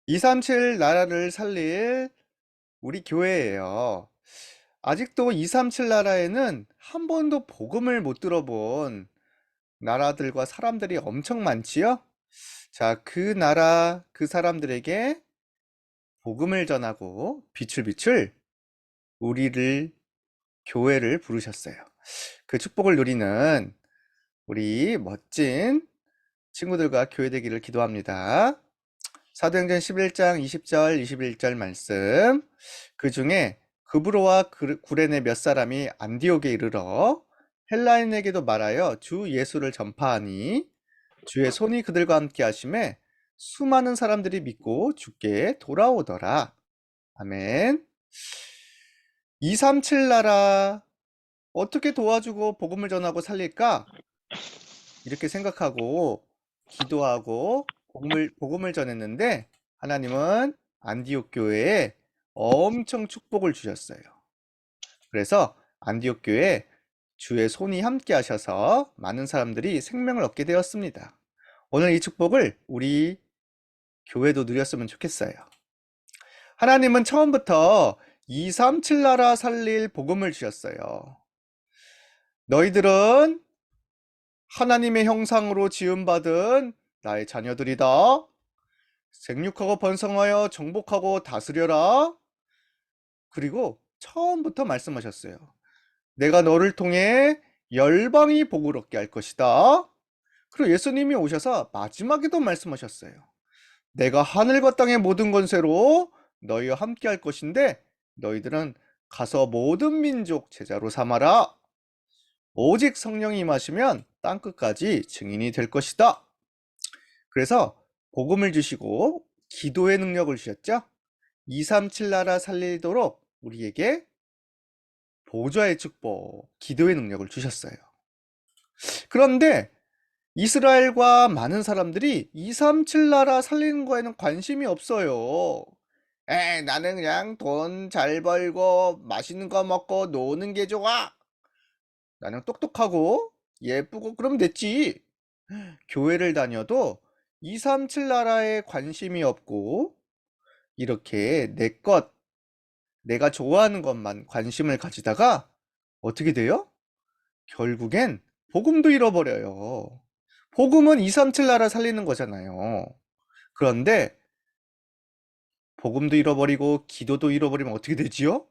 237 나라를 살릴 우리 교회예요. 아직도 237 나라에는 한 번도 복음을 못 들어본 나라들과 사람들이 엄청 많지요? 자, 그 나라, 그 사람들에게 복음을 전하고 빛을 비출 우리를, 교회를 부르셨어요. 그 축복을 누리는 우리 멋진 친구들과 교회 되기를 기도합니다. 사도행전 11장 20절, 21절 말씀. 그 중에 그브로와 구레네 몇 사람이 안디옥에 이르러 헬라인에게도 말하여 주 예수를 전파하니 주의 손이 그들과 함께 하심에 수많은 사람들이 믿고 주께 돌아오더라. 아멘. 237 나라 어떻게 도와주고 복음을 전하고 살릴까? 이렇게 생각하고 기도하고 복음을 전했는데 하나님은 안디옥 교회에 엄청 축복을 주셨어요. 그래서 안디옥 교회에 주의 손이 함께 하셔서 많은 사람들이 생명을 얻게 되었습니다. 오늘 이 축복을 우리 교회도 누렸으면 좋겠어요. 하나님은 처음부터 237 나라 살릴 복음을 주셨어요. 너희들은 하나님의 형상으로 지음받은 나의 자녀들이다. 생육하고 번성하여 정복하고 다스려라. 그리고 처음부터 말씀하셨어요. 내가 너를 통해 열방이 복을 얻게 할 것이다. 그리고 예수님이 오셔서 마지막에도 말씀하셨어요. 내가 하늘과 땅의 모든 권세로 너희와 함께 할 것인데 너희들은 가서 모든 민족 제자로 삼아라. 오직 성령이 임하시면 땅끝까지 증인이 될 것이다. 그래서 복음을 주시고 기도의 능력을 주셨죠. 237 나라 살리도록 우리에게 보좌의 축복, 기도의 능력을 주셨어요. 그런데 이스라엘과 많은 사람들이 237 나라 살리는 거에는 관심이 없어요. 나는 그냥 돈 잘 벌고 맛있는 거 먹고 노는 게 좋아. 나는 똑똑하고 예쁘고 그러면 됐지. 교회를 다녀도 237 나라에 관심이 없고 이렇게 내가 좋아하는 것만 관심을 가지다가 어떻게 돼요? 결국엔 복음도 잃어버려요. 복음은 237 나라 살리는 거잖아요. 그런데 복음도 잃어버리고 기도도 잃어버리면 어떻게 되지요?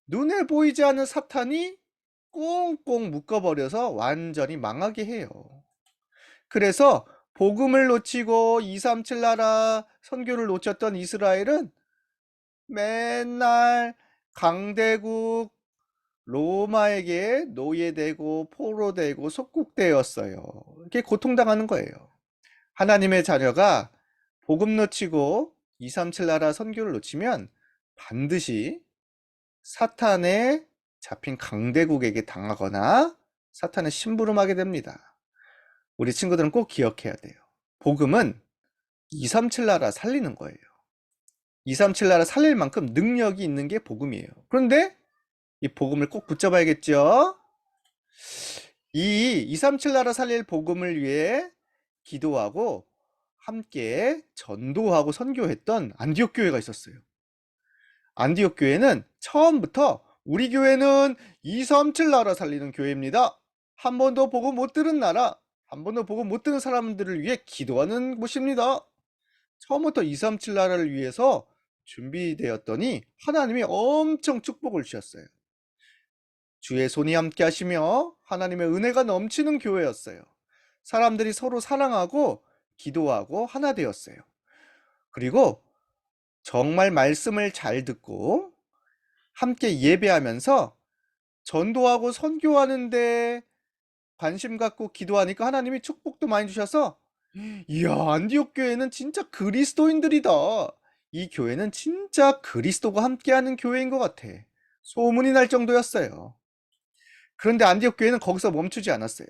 눈에 보이지 않는 사탄이 꽁꽁 묶어버려서 완전히 망하게 해요. 그래서 복음을 놓치고 237 나라 선교를 놓쳤던 이스라엘은 맨날 강대국 로마에게 노예되고 포로되고 속국되었어요. 이렇게 고통당하는 거예요. 하나님의 자녀가 복음 놓치고 237 나라 선교를 놓치면 반드시 사탄에 잡힌 강대국에게 당하거나 사탄의 심부름하게 됩니다. 우리 친구들은 꼭 기억해야 돼요. 복음은 237 나라 살리는 거예요. 237 나라 살릴 만큼 능력이 있는 게 복음이에요. 그런데 이 복음을 꼭 붙잡아야겠죠? 이 237 나라 살릴 복음을 위해 기도하고 함께 전도하고 선교했던 안디옥 교회가 있었어요. 안디옥 교회는 처음부터 우리 교회는 237 나라 살리는 교회입니다. 한 번도 복음 못 들은 나라, 한 번도 복음 못 들은 사람들을 위해 기도하는 곳입니다. 처음부터 237 나라를 위해서 준비되었더니 하나님이 엄청 축복을 주셨어요. 주의 손이 함께 하시며 하나님의 은혜가 넘치는 교회였어요. 사람들이 서로 사랑하고 기도하고 하나 되었어요. 그리고 정말 말씀을 잘 듣고 함께 예배하면서 전도하고 선교하는데 관심 갖고 기도하니까 하나님이 축복도 많이 주셔서 이야, 안디옥 교회는 진짜 그리스도인들이다. 이 교회는 진짜 그리스도가 함께하는 교회인 것 같아. 소문이 날 정도였어요. 그런데 안디옥 교회는 거기서 멈추지 않았어요.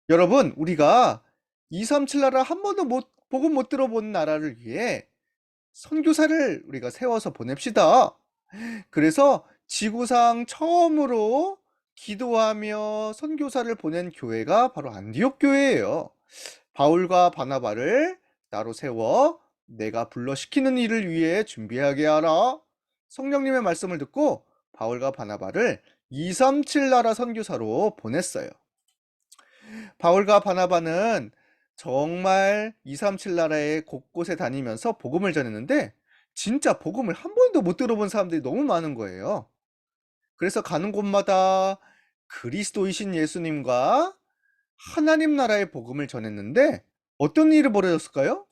여러분, 우리가 237 나라 한 번도 복음 못 들어본 나라를 위해 선교사를 우리가 세워서 보냅시다. 그래서 지구상 처음으로 기도하며 선교사를 보낸 교회가 바로 안디옥 교회예요. 바울과 바나바를 따로 세워 내가 불러 시키는 일을 위해 준비하게 하라. 성령님의 말씀을 듣고 바울과 바나바를 237 나라 선교사로 보냈어요. 바울과 바나바는 정말 237 나라의 곳곳에 다니면서 복음을 전했는데 진짜 복음을 한 번도 못 들어본 사람들이 너무 많은 거예요. 그래서 가는 곳마다 그리스도이신 예수님과 하나님 나라의 복음을 전했는데 어떤 일이 벌어졌을까요?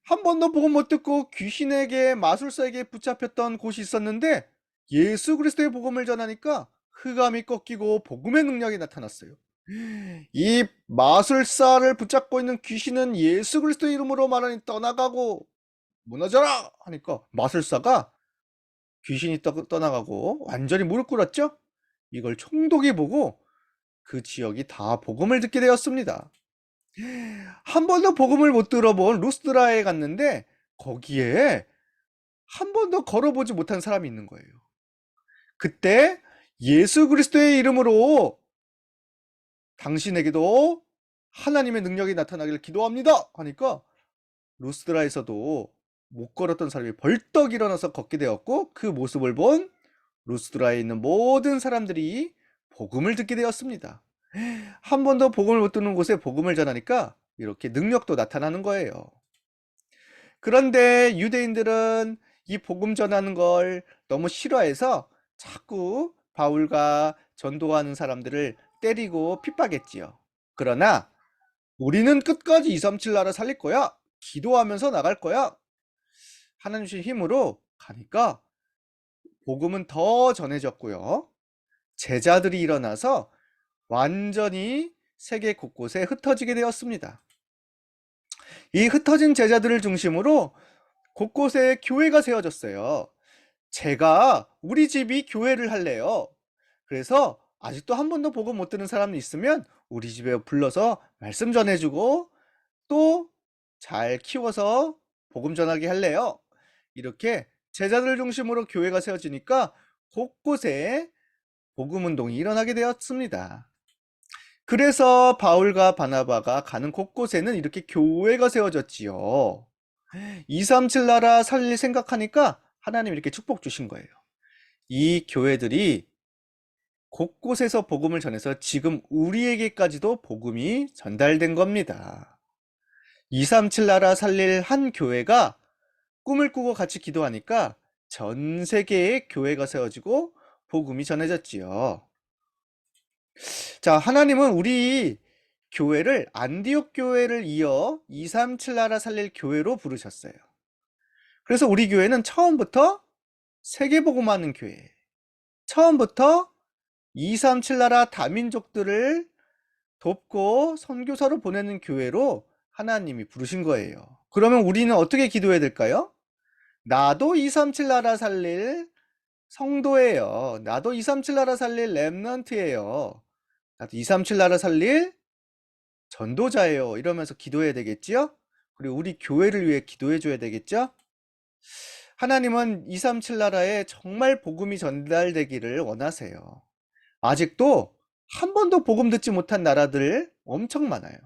한 번도 복음 못 듣고 귀신에게 마술사에게 붙잡혔던 곳이 있었는데 예수 그리스도의 복음을 전하니까 흑암이 꺾이고 복음의 능력이 나타났어요. 이 마술사를 붙잡고 있는 귀신은 예수 그리스도의 이름으로 말하니 떠나가고 무너져라 하니까 마술사가 귀신이 떠나가고 완전히 무릎 꿇었죠. 이걸 총독이 보고 그 지역이 다 복음을 듣게 되었습니다. 한 번도 복음을 못 들어본 루스드라에 갔는데 거기에 한 번도 걸어보지 못한 사람이 있는 거예요. 그때 예수 그리스도의 이름으로 당신에게도 하나님의 능력이 나타나기를 기도합니다 하니까 루스드라에서도 못 걸었던 사람이 벌떡 일어나서 걷게 되었고 그 모습을 본 루스드라에 있는 모든 사람들이 복음을 듣게 되었습니다. 한 번도 복음을 못 듣는 곳에 복음을 전하니까 이렇게 능력도 나타나는 거예요. 그런데 유대인들은 이 복음 전하는 걸 너무 싫어해서 자꾸 바울과 전도하는 사람들을 때리고 핍박했지요. 그러나 우리는 끝까지 237 나라 살릴 거야. 기도하면서 나갈 거야. 하나님 주신 힘으로 가니까 복음은 더 전해졌고요. 제자들이 일어나서 완전히 세계 곳곳에 흩어지게 되었습니다. 이 흩어진 제자들을 중심으로 곳곳에 교회가 세워졌어요. 제가 우리 집이 교회를 할래요. 그래서 아직도 한 번도 복음 못 듣는 사람이 있으면 우리 집에 불러서 말씀 전해주고 또 잘 키워서 복음 전하게 할래요. 이렇게 제자들 중심으로 교회가 세워지니까 곳곳에 복음 운동이 일어나게 되었습니다. 그래서 바울과 바나바가 가는 곳곳에는 이렇게 교회가 세워졌지요. 237 나라 살릴 생각하니까 하나님 이렇게 축복 주신 거예요. 이 교회들이 곳곳에서 복음을 전해서 지금 우리에게까지도 복음이 전달된 겁니다. 237 나라 살릴 한 교회가 꿈을 꾸고 같이 기도하니까 전 세계에 교회가 세워지고 복음이 전해졌지요. 자, 하나님은 우리 교회를 안디옥 교회를 이어 237 나라 살릴 교회로 부르셨어요. 그래서 우리 교회는 처음부터 세계복음하는 교회, 처음부터 237 나라 다민족들을 돕고 선교사로 보내는 교회로 하나님이 부르신 거예요. 그러면 우리는 어떻게 기도해야 될까요? 나도 237 나라 살릴 성도예요. 나도 237 나라 살릴 렘넌트예요. 나도 237 나라 살릴 전도자예요. 이러면서 기도해야 되겠지요? 그리고 우리 교회를 위해 기도해 줘야 되겠죠? 하나님은 237 나라에 정말 복음이 전달되기를 원하세요. 아직도 한 번도 복음 듣지 못한 나라들 엄청 많아요.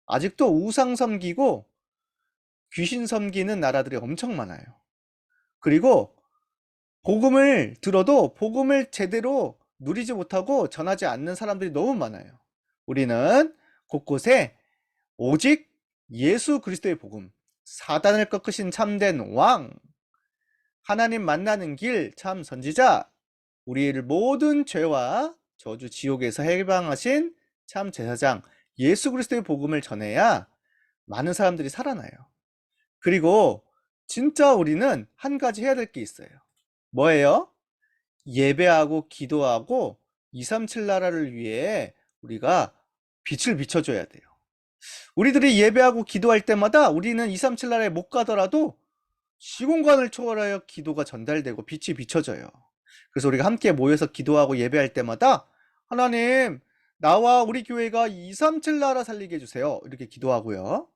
아직도 우상 섬기고 귀신 섬기는 나라들이 엄청 많아요. 그리고 복음을 들어도 복음을 제대로 누리지 못하고 전하지 않는 사람들이 너무 많아요. 우리는 곳곳에 오직 예수 그리스도의 복음, 사단을 꺾으신 참된 왕, 하나님 만나는 길 참 선지자, 우리를 모든 죄와 저주 지옥에서 해방하신 참 제사장 예수 그리스도의 복음을 전해야 많은 사람들이 살아나요. 그리고 진짜 우리는 한 가지 해야 될 게 있어요. 뭐예요? 예배하고 기도하고 237 나라를 위해 우리가 빛을 비춰줘야 돼요. 우리들이 예배하고 기도할 때마다 우리는 237 나라에 못 가더라도 시공간을 초월하여 기도가 전달되고 빛이 비춰져요. 그래서 우리가 함께 모여서 기도하고 예배할 때마다 하나님, 나와 우리 교회가 237 나라 살리게 해주세요. 이렇게 기도하고요.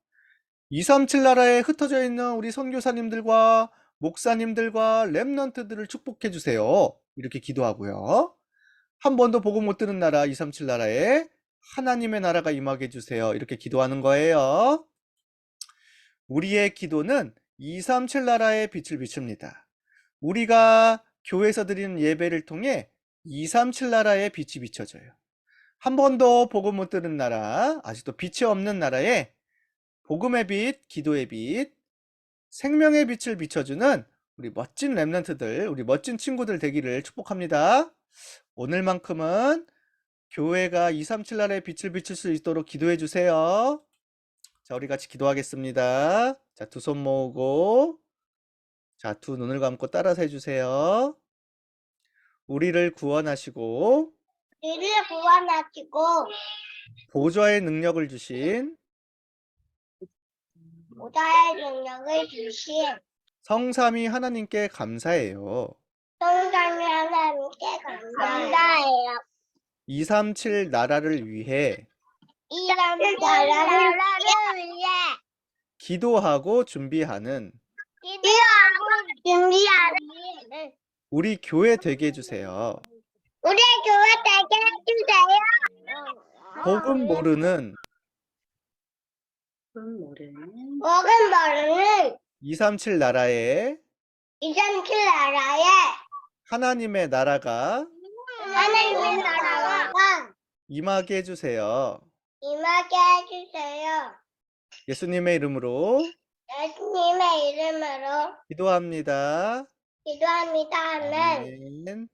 237 나라에 흩어져 있는 우리 선교사님들과 목사님들과 렘넌트들을 축복해 주세요. 이렇게 기도하고요. 한 번도 복음 못 듣는 나라 237 나라에 하나님의 나라가 임하게 해주세요. 이렇게 기도하는 거예요. 우리의 기도는 237 나라에 빛을 비춥니다. 우리가 교회에서 드리는 예배를 통해 237 나라에 빛이 비춰져요. 한 번도 복음 못 들은 나라, 아직도 빛이 없는 나라에 복음의 빛, 기도의 빛, 생명의 빛을 비춰주는 우리 멋진 렘넌트들, 우리 멋진 친구들 되기를 축복합니다. 오늘만큼은 교회가 237 나라에 빛을 비출 수 있도록 기도해 주세요. 자, 우리 같이 기도하겠습니다. 자, 두 손 모으고, 자, 두 눈을 감고 따라서 해주세요. 우리를 구원하시고 우리를 구원하시고 보좌의 능력을 주신 보좌의 능력을 주신 성삼위 하나님께 감사해요. 성삼위 하나님께 감사해요. 237 나라를 위해 이런 나라를 위해 기도하고 준비하는 기도하고 준비하는 우리 교회 되게 해주세요. 우리 교회 되게 해주세요. 복음 모르는 먹은 머리는 237 나라에 237 나라에 하나님의 나라가 하나님의 나라가 임하게 해주세요. 임하게 해주세요. 예수님의 이름으로 예수님의 이름으로 기도합니다. 기도합니다. 아멘. 아멘.